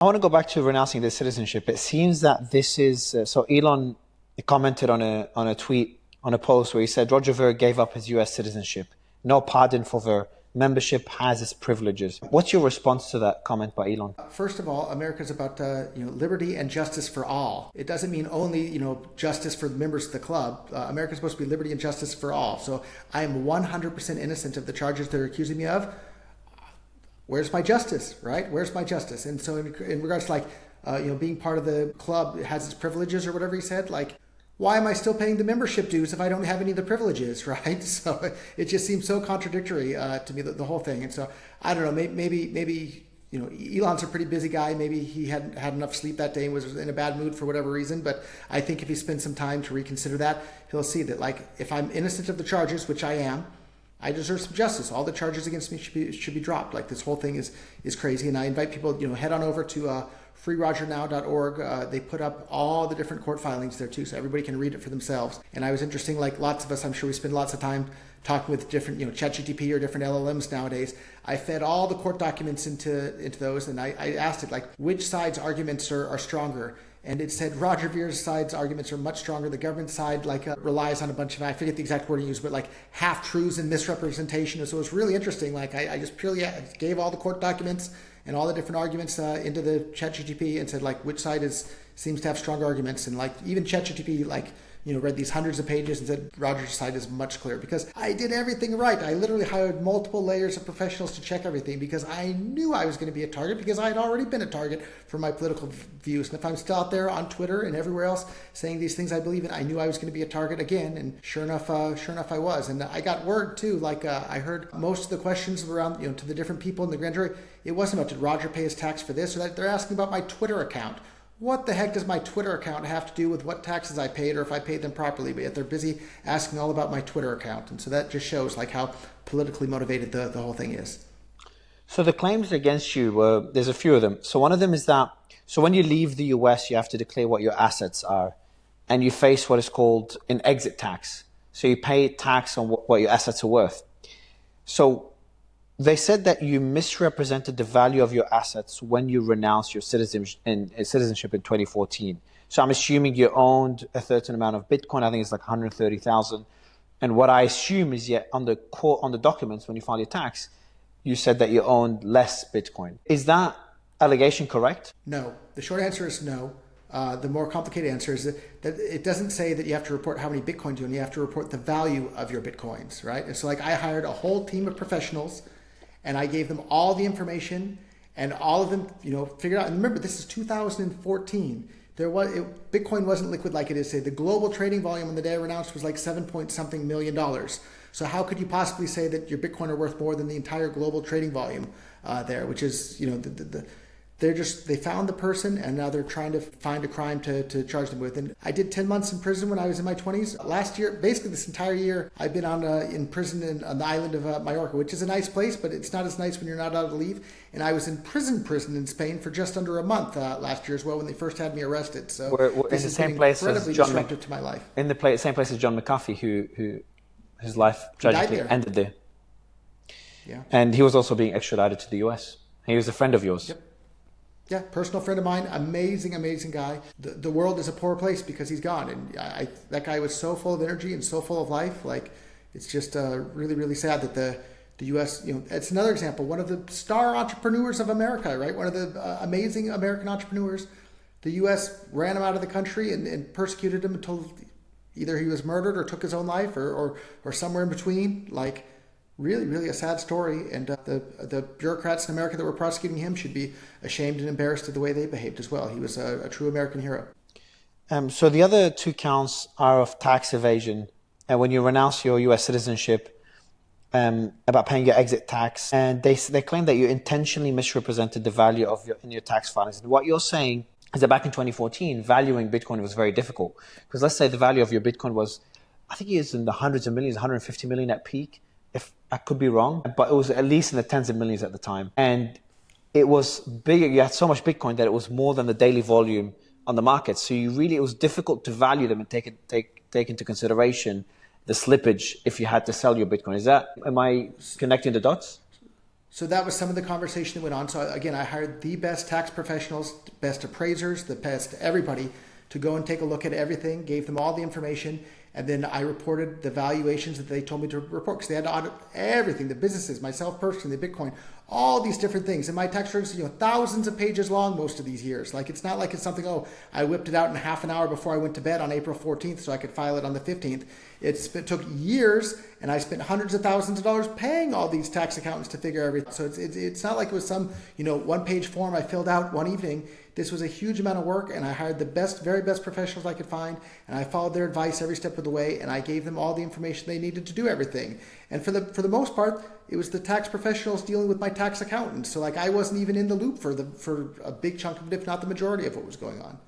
I want to go back to renouncing the citizenship. It seems that this is so. Elon commented on a tweet, on a post where he said Roger Ver gave up his U.S. citizenship. No pardon for Ver. Membership has its privileges. What's your response to that comment by Elon? First of all, America is about liberty and justice for all. It doesn't mean only justice for the members of the club. America is supposed to be liberty and justice for all. So I am 100% innocent of the charges they're accusing me of. Where's my justice, right? Where's my justice? And so in regards to being part of the club has its privileges or whatever he said, why am I still paying the membership dues if I don't have any of the privileges, right? So it just seems so contradictory to me, the whole thing. And so I don't know, maybe Elon's a pretty busy guy. Maybe he hadn't had enough sleep that day and was in a bad mood for whatever reason. But I think if he spends some time to reconsider that, he'll see that if I'm innocent of the charges, which I am, I deserve some justice. All the charges against me should be dropped. This whole thing is crazy. And I invite people, head on over to freerogernow.org. They put up all the different court filings there too, so everybody can read it for themselves. And I was interesting, lots of us, I'm sure we spend lots of time talking with different, ChatGPT or different LLMs nowadays. I fed all the court documents into those, and I asked it, which side's arguments are stronger? And it said Roger Ver's side's arguments are much stronger. The government side relies on a bunch of, I forget the exact wording used, but half-truths and misrepresentation. And so it was really interesting. I just purely gave all the court documents and all the different arguments into the ChatGPT and said which side seems to have stronger arguments. And even ChatGPT read these hundreds of pages and said Roger's side is much clearer, because I did everything right. I literally hired multiple layers of professionals to check everything because I knew I was going to be a target, because I had already been a target for my political views. And if I'm still out there on Twitter and everywhere else saying these things I believe in, I knew I was going to be a target again. And sure enough I was. And I got word too, I heard most of the questions around, to the different people in the grand jury. It wasn't about, did Roger pay his tax for this or that? They're asking about my Twitter account. What the heck does my Twitter account have to do with what taxes I paid or if I paid them properly? But yet they're busy asking all about my Twitter account. And so that just shows how politically motivated the whole thing is. So the claims against you, there's a few of them. So one of them is that, so when you leave the US, you have to declare what your assets are, and you face what is called an exit tax. So you pay tax on what your assets are worth. So they said that you misrepresented the value of your assets when you renounced your citizenship in 2014. So I'm assuming you owned a certain amount of Bitcoin. I think it's 130,000. And what I assume is on the documents, when you filed your tax, you said that you owned less Bitcoin. Is that allegation correct? No. The short answer is no. The more complicated answer is that it doesn't say that you have to report how many Bitcoins you own. You have to report the value of your Bitcoins, right? And so I hired a whole team of professionals, and I gave them all the information, and all of them, figured out. And remember, this is 2014. Bitcoin wasn't liquid like it is today. The global trading volume on the day I renounced was $7 million. So how could you possibly say that your Bitcoin are worth more than the entire global trading volume there? Which is, they found the person, and now they're trying to find a crime to charge them with. And I did 10 months in prison when I was in my 20s. Last year, basically this entire year, I've been in prison on the island of Mallorca, which is a nice place, but it's not as nice when you're not allowed to leave. And I was in prison in Spain for just under a month last year as well, when they first had me arrested. So we're in the same place as John disruptive to my life. In the same place as John McAfee, who his life tragically ended there. Yeah. And he was also being extradited to the US. He was a friend of yours. Yep. Yeah, personal friend of mine, amazing guy. The world is a poor place because he's gone. And that guy was so full of energy and so full of life. It's just really, really sad that the U.S., it's another example. One of the star entrepreneurs of America, right? One of the amazing American entrepreneurs. The U.S. ran him out of the country and persecuted him until either he was murdered or took his own life or somewhere in between. Really, really a sad story, and the bureaucrats in America that were prosecuting him should be ashamed and embarrassed at the way they behaved as well. He was a true American hero. So the other two counts are of tax evasion, and when you renounce your U.S. citizenship, about paying your exit tax, and they claim that you intentionally misrepresented the value in your tax filings. And what you're saying is that back in 2014, valuing Bitcoin was very difficult, because let's say the value of your Bitcoin was, I think it is in the hundreds of millions, 150 million at peak. If I could be wrong, but it was at least in the tens of millions at the time. And it was bigger. You had so much Bitcoin that it was more than the daily volume on the market. So it was difficult to value them and take into consideration the slippage if you had to sell your Bitcoin. Am I connecting the dots? So that was some of the conversation that went on. So again, I hired the best tax professionals, best appraisers, the best everybody to go and take a look at everything, gave them all the information, and then I reported the valuations that they told me to report because they had to audit everything, the businesses, myself personally, the Bitcoin, all these different things. And my tax returns, thousands of pages long most of these years. Like it's not like it's something, I whipped it out in half an hour before I went to bed on April 14th so I could file it on the 15th. It took years, and I spent hundreds of thousands of dollars paying all these tax accountants to figure everything. So it's not like it was some one-page form I filled out one evening. This was a huge amount of work, and I hired the very best professionals I could find, and I followed their advice every step of the way, and I gave them all the information they needed to do everything. And for the most part, it was the tax professionals dealing with my tax accountants. So I wasn't even in the loop for a big chunk of it, if not the majority of what was going on.